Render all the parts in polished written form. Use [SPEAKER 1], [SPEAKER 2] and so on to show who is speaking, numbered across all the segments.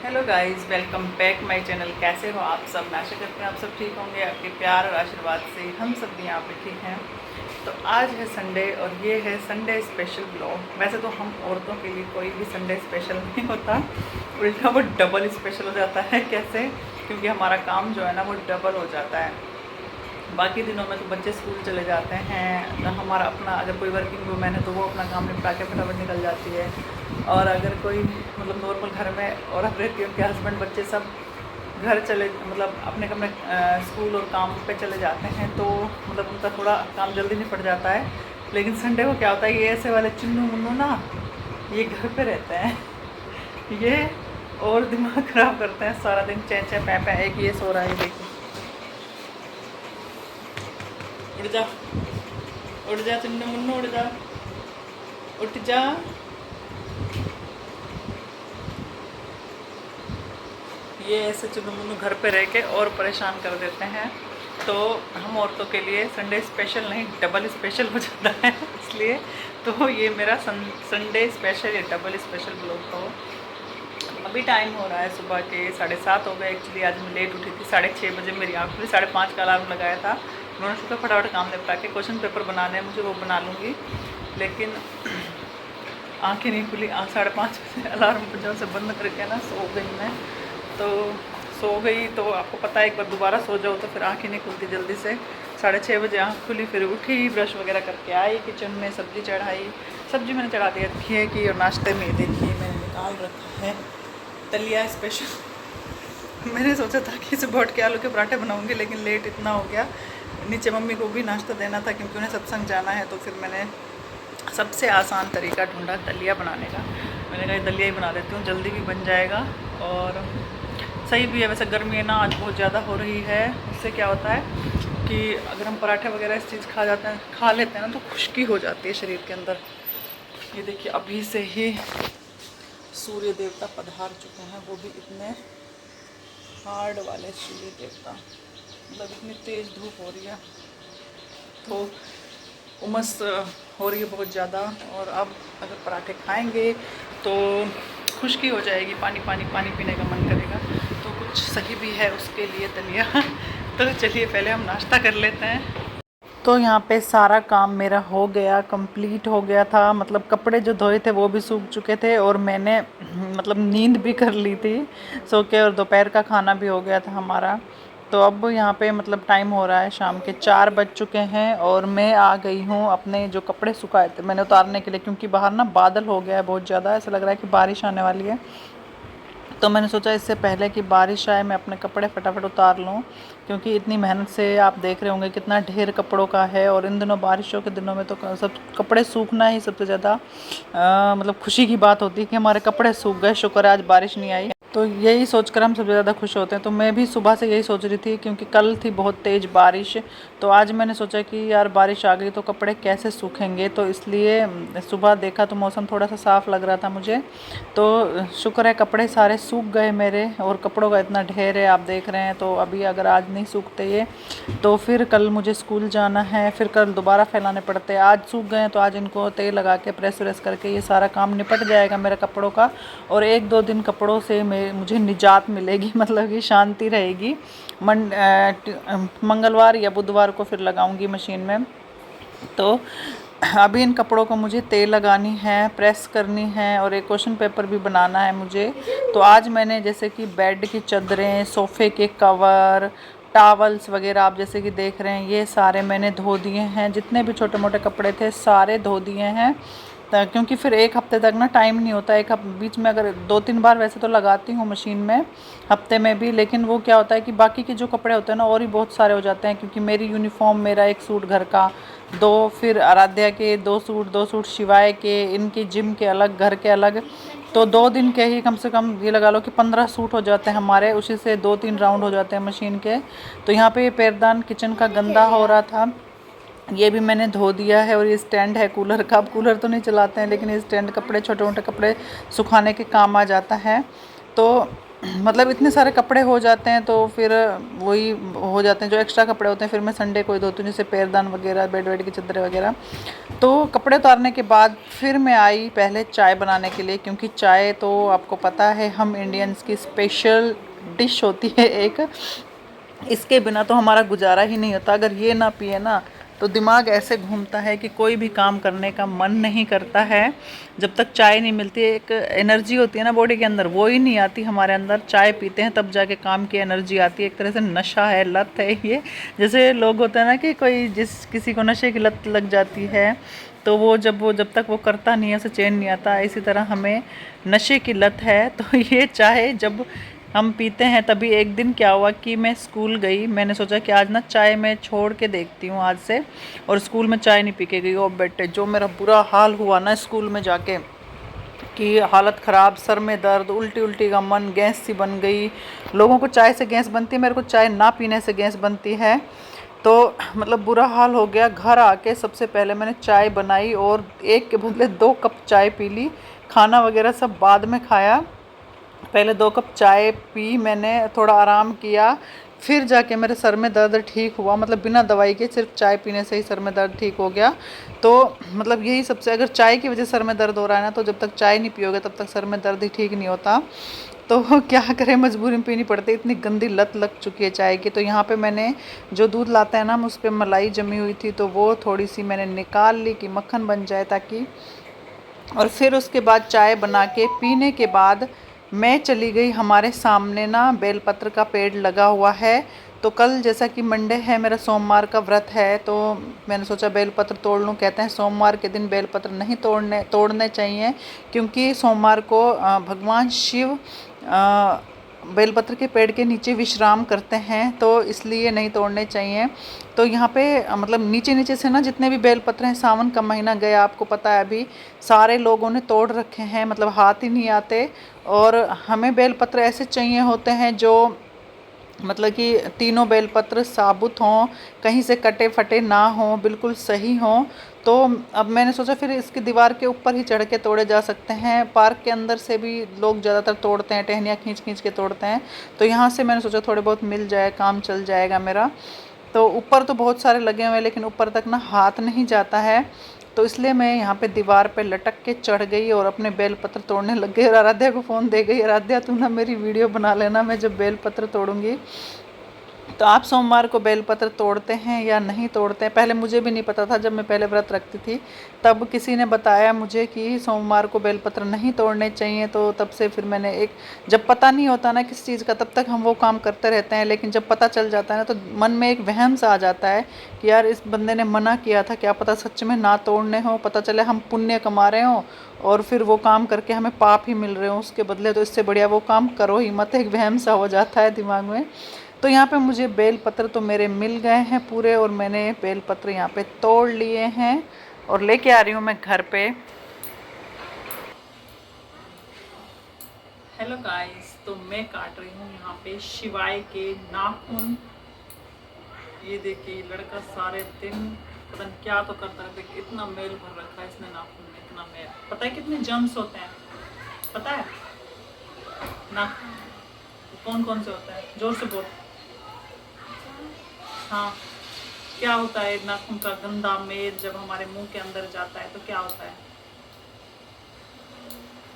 [SPEAKER 1] Hello guys, welcome back my channel. कैसे हो आप सब? मैं आशा करती हूँ आप सब ठीक होंगे। आपके प्यार और आशीर्वाद से हम सब भी यहाँ पे ठीक हैं। तो आज है संडे और ये है संडे स्पेशल ब्लॉग। वैसे तो हम औरतों के लिए कोई भी संडे स्पेशल नहीं होता, उल्टा वो डबल स्पेशल हो जाता है। कैसे? क्योंकि हमारा काम जो है ना वो डबल हो जाता है। बाकी दिनों में तो बच्चे स्कूल चले जाते हैं, तो हमारा अपना अगर कोई वर्किंग वूमेन है तो वो अपना काम निपटा के फटाफट निकल जाती है। और अगर कोई मतलब नॉर्मल घर में औरत रहती है, उनके हस्बैंड बच्चे सब घर चले मतलब अपने अपने स्कूल और काम पे चले जाते हैं, तो मतलब उनका थोड़ा काम जल्दी निपट जाता है। लेकिन संडे को क्या होता है, ये ऐसे वाले चुन्नू मुन्नू ना ये घर पे रहते हैं। ये और दिमाग ख़राब करते हैं सारा दिन, चै चै पै पै। एक ये सो रहा है, ये देखिए। उड़ जा, उड़ जा चुन्नू मुन्नू, उड़ जा, उठ जा। ये ऐसे चुन्नू मुन्नू घर पे रह के और परेशान कर देते हैं। तो हम औरतों के लिए संडे स्पेशल नहीं डबल स्पेशल हो जाता है। इसलिए तो ये मेरा संडे स्पेशल या डबल स्पेशल ब्लॉग हो। अभी टाइम हो रहा है सुबह के 7:30 हो गए। एक्चुअली आज मैं लेट उठी थी, 6:30 बजे मेरी आँख खुली। 5:30 का अलार्म लगाया था। मैंने सोचा फटाफट काम निपटा के क्वेश्चन पेपर बनाने हैं मुझे, वो बना लूँगी। लेकिन आँखें नहीं खुली। 5:30 बजे अलार्म वजह से बंद करके ना सो गई मैं। तो सो गई तो आपको पता है, एक बार दोबारा सो जाओ तो फिर आँखें नहीं खुलती जल्दी से। 6:30 बजे आँख खुली, फिर उठी, ब्रश वगैरह करके आई, किचन में सब्ज़ी चढ़ाई। सब्ज़ी मैंने चढ़ा दी रखी है कि, और नाश्ते में देखिए मैंने निकाल रखा है दलिया स्पेशल। मैंने सोचा था कि सुबह उठ के आलू के पराठे बनाऊंगी, लेकिन लेट इतना हो गया। नीचे मम्मी को भी नाश्ता देना था क्योंकि उन्हें सत्संग जाना है। तो फिर मैंने सबसे आसान तरीका ढूंढा दलिया बनाने का। मैंने कहा दलिया ही बना देती हूँ, जल्दी भी बन जाएगा और सही भी है। वैसे गर्मी है ना आज बहुत ज़्यादा हो रही है। उससे क्या होता है कि अगर हम पराठे वगैरह इस चीज़ खा लेते हैं ना, तो खुश्की हो जाती है शरीर के अंदर। ये देखिए अभी से ही सूर्य देवता पधार चुके हैं, वो भी इतने हार्ड वाले सूर्य देवता। मतलब इतनी तेज़ धूप हो रही है तो उमस हो रही है बहुत ज़्यादा। और अब अगर पराठे खाएंगे तो खुश्की हो जाएगी, पानी पानी पानी पीने का मन करेगा। तो कुछ सही भी है उसके लिए दलिया। तो चलिए पहले हम नाश्ता कर लेते हैं। तो यहाँ पे सारा काम मेरा हो गया, कंप्लीट हो गया था। मतलब कपड़े जो धोए थे वो भी सूख चुके थे और मैंने मतलब नींद भी कर ली थी सो के, और दोपहर का खाना भी हो गया था हमारा। तो अब यहाँ पे मतलब टाइम हो रहा है, शाम के 4 बज चुके हैं और मैं आ गई हूँ अपने जो कपड़े सुखाए थे मैंने उतारने के लिए, क्योंकि बाहर ना बादल हो गया है बहुत ज़्यादा, ऐसा लग रहा है कि बारिश आने वाली है। तो मैंने सोचा इससे पहले कि बारिश आए मैं अपने कपड़े फटाफट उतार लूँ, क्योंकि इतनी मेहनत से आप देख रहे होंगे कितना ढेर कपड़ों का है। और इन दिनों बारिशों के दिनों में तो सब कपड़े सूखना ही सबसे ज़्यादा मतलब खुशी की बात होती है कि हमारे कपड़े सूख गए, शुक्र है आज बारिश नहीं आई। तो यही सोचकर हम सबसे ज़्यादा खुश होते हैं। तो मैं भी सुबह से यही सोच रही थी, क्योंकि कल थी बहुत तेज़ बारिश। तो आज मैंने सोचा कि यार बारिश आ गई तो कपड़े कैसे सूखेंगे, तो इसलिए सुबह देखा तो मौसम थोड़ा सा साफ़ लग रहा था मुझे। तो शुक्र है कपड़े सारे सूख गए मेरे, और कपड़ों का इतना ढेर है आप देख रहे हैं। तो अभी अगर आज नहीं सूखते ये तो फिर कल मुझे स्कूल जाना है, फिर कल दोबारा फैलाने पड़ते हैं। आज सूख गए तो आज इनको तेल लगा के प्रेस व्रेस करके ये सारा काम निपट जाएगा मेरे कपड़ों का। और 1-2 दिन कपड़ों से मुझे निजात मिलेगी, मतलब कि शांति रहेगी। मंगलवार या बुधवार को फिर लगाऊंगी मशीन में। तो अभी इन कपड़ों को मुझे तेल लगानी है, प्रेस करनी है, और एक क्वेश्चन पेपर भी बनाना है मुझे। तो आज मैंने जैसे कि बेड की चादरें, सोफ़े के कवर, टॉवल्स वगैरह आप जैसे कि देख रहे हैं, ये सारे मैंने धो दिए हैं। जितने भी छोटे मोटे कपड़े थे सारे धो दिए हैं। क्योंकि फिर एक हफ्ते तक ना टाइम नहीं होता। बीच में अगर 2-3 बार वैसे तो लगाती हूँ मशीन में हफ्ते में भी, लेकिन वो क्या होता है कि बाकी के जो कपड़े होते हैं ना और ही बहुत सारे हो जाते हैं। क्योंकि मेरी यूनिफॉर्म, मेरा एक सूट घर का, 2 फिर आराध्या के 2 सूट शिवाय के, इनकी जिम के अलग, घर के अलग। तो 2 दिन के ही कम से कम ये लगा लो कि 15 सूट हो जाते हैं हमारे। उसी से 2-3 राउंड हो जाते हैं मशीन के। तो यहाँ पे ये पैरदान किचन का गंदा हो रहा था, ये भी मैंने धो दिया है। और ये स्टैंड है कूलर का, अब कूलर तो नहीं चलाते हैं लेकिन ये स्टैंड कपड़े, छोटे मोटे कपड़े सुखाने के काम आ जाता है। तो मतलब इतने सारे कपड़े हो जाते हैं तो फिर वही हो जाते हैं जो एक्स्ट्रा कपड़े होते हैं, फिर मैं संडे को ही धोती हूँ, जैसे पैरदान वगैरह, बेड वेड की चादरें वगैरह। तो कपड़े उतारने के बाद फिर मैं आई पहले चाय बनाने के लिए, क्योंकि चाय तो आपको पता है हम इंडियंस की स्पेशल डिश होती है एक। इसके बिना तो हमारा गुजारा ही नहीं होता। अगर ये ना पिए ना तो दिमाग ऐसे घूमता है कि कोई भी काम करने का मन नहीं करता है। जब तक चाय नहीं मिलती, एक एनर्जी होती है ना बॉडी के अंदर, वो ही नहीं आती हमारे अंदर। चाय पीते हैं तब जाके काम की एनर्जी आती है। एक तरह से नशा है, लत है ये। जैसे लोग होते हैं ना कि कोई जिस किसी को नशे की लत लग जाती है तो वो जब तक वो करता नहीं है उसे चैन नहीं आता, इसी तरह हमें नशे की लत है। तो ये चाय जब हम पीते हैं तभी एक दिन क्या हुआ कि मैं स्कूल गई, मैंने सोचा कि आज ना चाय मैं छोड़ के देखती हूँ आज से, और स्कूल में चाय नहीं पी के गई। और बेटे जो मेरा बुरा हाल हुआ ना स्कूल में जाके, कि हालत ख़राब, सर में दर्द, उल्टी उल्टी का मन, गैस सी बन गई। लोगों को चाय से गैस बनती है, मेरे को चाय ना पीने से गैस बनती है। तो मतलब बुरा हाल हो गया। घर आके सबसे पहले मैंने चाय बनाई और एक के बदले 2 कप चाय पी ली। खाना वगैरह सब बाद में खाया, पहले 2 कप चाय पी मैंने, थोड़ा आराम किया, फिर जाके मेरे सर में दर्द ठीक हुआ। मतलब बिना दवाई के सिर्फ चाय पीने से ही सर में दर्द ठीक हो गया। तो मतलब यही सबसे, अगर चाय की वजह से सर में दर्द हो रहा है ना, तो जब तक चाय नहीं पियोगे तब तक सर में दर्द ही ठीक नहीं होता। तो क्या करें, मजबूरी में पीनी पड़ती है, इतनी गंदी लत लग चुकी है चाय की। तो यहाँ पे मैंने जो दूध लाते हैं ना, हम उस पर मलाई जमी हुई थी, तो वो थोड़ी सी मैंने निकाल ली कि मक्खन बन जाए ताकि। और फिर उसके बाद चाय बना के पीने के बाद मैं चली गई, हमारे सामने ना बेलपत्र का पेड़ लगा हुआ है। तो कल जैसा कि मंडे है, मेरा सोमवार का व्रत है, तो मैंने सोचा बेलपत्र तोड़ लूँ। कहते हैं सोमवार के दिन बेलपत्र नहीं तोड़ने चाहिए, क्योंकि सोमवार को भगवान शिव बेलपत्र के पेड़ के नीचे विश्राम करते हैं, तो इसलिए नहीं तोड़ने चाहिए। तो यहाँ पे मतलब नीचे नीचे से ना जितने भी बेलपत्र हैं, सावन का महीना गया आपको पता है, अभी सारे लोगों ने तोड़ रखे हैं, मतलब हाथ ही नहीं आते। और हमें बेलपत्र ऐसे चाहिए होते हैं जो मतलब कि तीनों बेलपत्र साबुत हों, कहीं से कटे फटे ना हों, बिल्कुल सही हों। तो अब मैंने सोचा फिर इसकी दीवार के ऊपर ही चढ़ के तोड़े जा सकते हैं। पार्क के अंदर से भी लोग ज़्यादातर तोड़ते हैं, टहनियाँ खींच खींच के तोड़ते हैं। तो यहाँ से मैंने सोचा थोड़े बहुत मिल जाए, काम चल जाएगा मेरा। तो ऊपर तो बहुत सारे लगे हुए हैं, लेकिन ऊपर तक ना हाथ नहीं जाता है। तो इसलिए मैं यहाँ पे दीवार पे लटक के चढ़ गई और अपने बेलपत्र तोड़ने लग गई, और आराध्या को फ़ोन दे गई, आराध्या तू ना मेरी वीडियो बना लेना मैं जब बेलपत्र तोड़ूंगी। तो आप सोमवार को बेलपत्र तोड़ते हैं या नहीं तोड़ते हैं? पहले मुझे भी नहीं पता था, जब मैं पहले व्रत रखती थी तब किसी ने बताया मुझे कि सोमवार को बेलपत्र नहीं तोड़ने चाहिए। तो तब से फिर मैंने एक, जब पता नहीं होता ना किस चीज़ का, तब तक हम वो काम करते रहते हैं, लेकिन जब पता चल जाता है ना तो मन में एक वहम सा आ जाता है कि यार इस बंदे ने मना किया था, क्या पता सच में ना तोड़ने हो, पता चले हम पुण्य कमा रहे हों और फिर वो काम करके हमें पाप ही मिल रहे हो उसके बदले। तो इससे बढ़िया वो काम करो ही मत, एक वहम सा हो जाता है दिमाग में। तो यहाँ पे मुझे बेलपत्र तो मेरे मिल गए हैं पूरे, और मैंने बेलपत्र यहाँ पे तोड़ लिए हैं और लेके आ रही हूँ मैं घर पे। हेलो गाइस, तो मैं काट रही हूँ यहाँ पे शिवाय के नाखून। ये देखिए लड़का सारे दिन पता नहीं क्या तो करता है, देखिए इतना मेल भर रखा है इसने नाखून में, इतना मेल। पता है कितने जर्म्स होते हैं? पता है ना? कौन कौन से होता है, जोर से बोल। हाँ, क्या होता है नाखून का गंदा मेल जब हमारे मुंह के अंदर जाता है तो क्या होता है?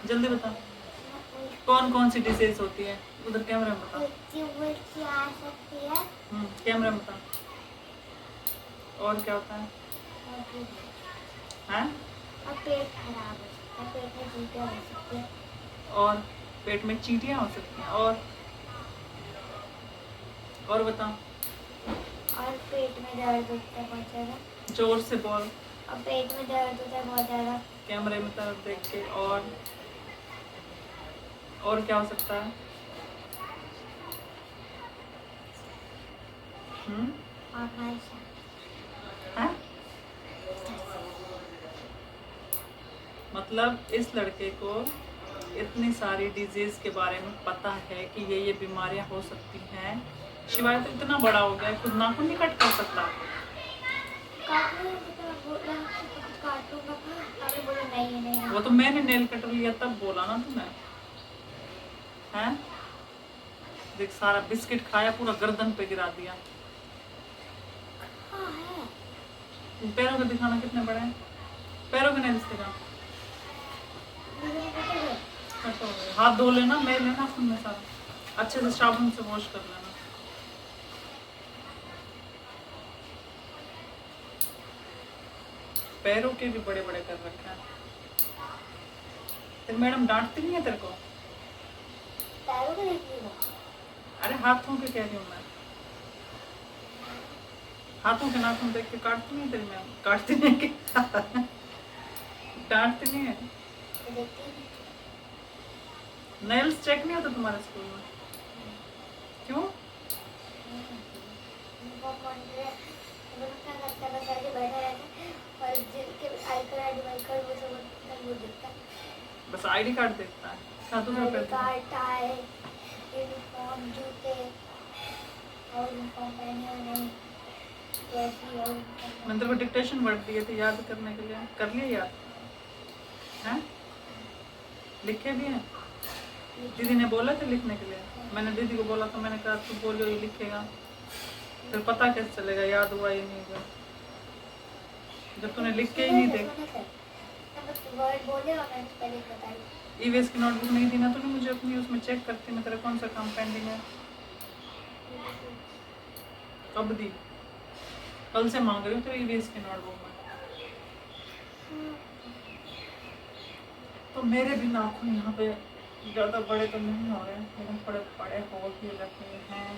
[SPEAKER 1] जल्दी बता। कौन कौन सी डिजीज होती है? उधर कैमरे में बता। कैमरे में बता। और क्या होता है? हैं?
[SPEAKER 2] पेट खराब हो सकता है, पेट में चींटियाँ हो सकती है।
[SPEAKER 1] और पेट में चींटियाँ हो सकती हैं। और बता।
[SPEAKER 2] और पेट में दर्द होता है बहुत ज़्यादा।
[SPEAKER 1] जोर से बोल।
[SPEAKER 2] और पेट में दर्द होता है बहुत ज़्यादा।
[SPEAKER 1] कैमरे में तरफ देख के। और क्या हो सकता है?
[SPEAKER 2] और खांसी।
[SPEAKER 1] हैं? मतलब इस लड़के को इतनी सारी डिजीज के बारे में पता है कि ये बीमारियां हो सकती हैं। शिवाय तो इतना बड़ा हो गया है, खुद नाखून नहीं कट कर सकता। वो तो मैंने नेल कटर लिया तब बोला ना तुम्हें, हैं? देख सारा बिस्किट खाया, पूरा गर्दन पे गिरा दिया।
[SPEAKER 2] हाँ है।
[SPEAKER 1] पैरों का दिखाना कितने बड़े हैं, पैरों के नेल्स दिखा।
[SPEAKER 2] मेरे को पता है।
[SPEAKER 1] कट हो गए। हाथ धो लेना, मैं लेना खून में सारा, अच्छे से साबुन से वॉश कर लेना। पैरों के भी बड़े बड़े कर रखे हैं। तेरी मैडम डांटती नहीं है तेरे को?
[SPEAKER 2] पैरों को देखिए ना।
[SPEAKER 1] अरे हाथों के कह रही हूँ मैं, हाथों के नाखून देख के काटती नहीं तेरी मैम? काटती नहीं कि डांटती नहीं है?
[SPEAKER 2] देखती नहीं।
[SPEAKER 1] नेल्स चेक नहीं होता तुम्हारे स्कूल में? क्यों?
[SPEAKER 2] उनको कॉन्ट्रे वो लोग क्या करते हैं, बस ऐसे बैठे रहते हैं और जिनके आई कार्ड वो सब वो दिखता है।
[SPEAKER 1] बस आईडी कार्ड देखता है। क्या तुझे
[SPEAKER 2] आई
[SPEAKER 1] पहले
[SPEAKER 2] कार्ड, टाई, यूनिफॉर्म, जूते और यूनिफॉर्म पहने या नहीं, कैसी और
[SPEAKER 1] मैंने तेरे को डिक्टेशन वर्ड दिए थे याद करने के लिए, कर लिए याद? हैं? लिखे भी हैं? दीदी ने बोला था लिखने के लिए? मैंने दीदी को बोला तो मैंने कहा तू बोलो ये लिखेगा, फिर पता कैसे चलेगा याद हुआ या नहीं हुआ जब तूने लिख के ही नहीं देख।
[SPEAKER 2] वर्ड बोले और मैंने पहले बताई।
[SPEAKER 1] ईवीएस की नोटबुक नहीं दी ना तूने मुझे अपनी, उसमें चेक करती मैं तेरा कौन सा काम पेंडिंग है। कब दी? कल से मांग रही हूँ तेरी ईवीएस की नोटबुक में। तो मेरे भी नाखून यहाँ पे ज़्यादा बड़े तो नहीं हो रहे लेकिन थोड़े बड़े हो ही रखे हैं।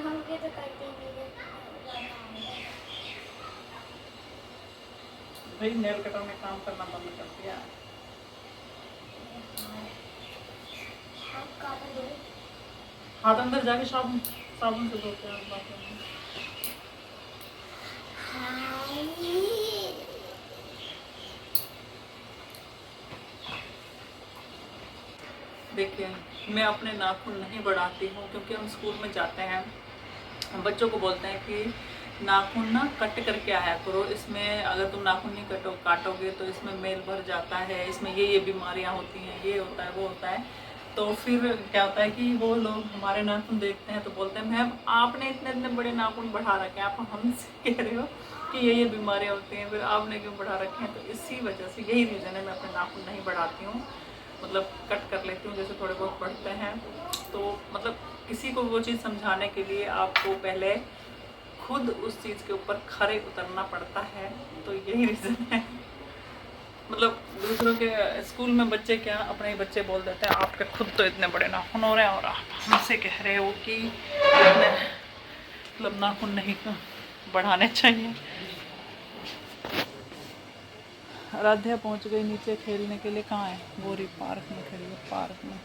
[SPEAKER 2] हमके तो करते ही नहीं है।
[SPEAKER 1] भाई नेल कटर में काम करना बंद कर दिया।
[SPEAKER 2] आप कहाँ दो?
[SPEAKER 1] हाथ अंदर जाके साबुन साबुन से धोते हैं बाथरूम में। देखिए मैं अपने नाखून नहीं बढ़ाती हूँ क्योंकि हम स्कूल में जाते हैं, हम बच्चों को बोलते हैं कि नाखून ना कट करके आया करो, इसमें अगर तुम नाखून नहीं काटोगे तो इसमें मेल भर जाता है, इसमें ये बीमारियाँ होती हैं, ये होता है वो होता है। तो फिर क्या होता है कि वो लोग हमारे नाखून देखते हैं तो बोलते हैं मैम आपने इतने इतने बड़े नाखून बढ़ा रखे हैं, आप हमसे कह रहे हो कि ये बीमारियाँ होती हैं, फिर आपने क्यों बढ़ा रखे हैं? तो इसी वजह से यही रीज़न है मैं अपने नाखून नहीं बढ़ाती हूँ, मतलब कट कर लेती हूँ जैसे थोड़े बहुत बढ़ते हैं। तो मतलब किसी को वो चीज़ समझाने के लिए आपको पहले खुद उस चीज़ के ऊपर खरे उतरना पड़ता है, तो यही रीज़न है। मतलब दूसरों के स्कूल में बच्चे क्या अपने ही बच्चे बोल देते हैं आपके खुद तो इतने बड़े नाखून हो रहे हैं और आप हमसे कह रहे हो कि इतने मतलब नाखून नहीं बढ़ाने चाहिए। आराध्या पहुंच गई नीचे खेलने के लिए। कहाँ है? गोरी पार्क में खेल, पार्क में।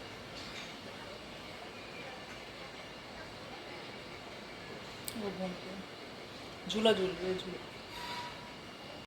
[SPEAKER 1] वो घूमते हैं, झूला झूल रही है, झूला।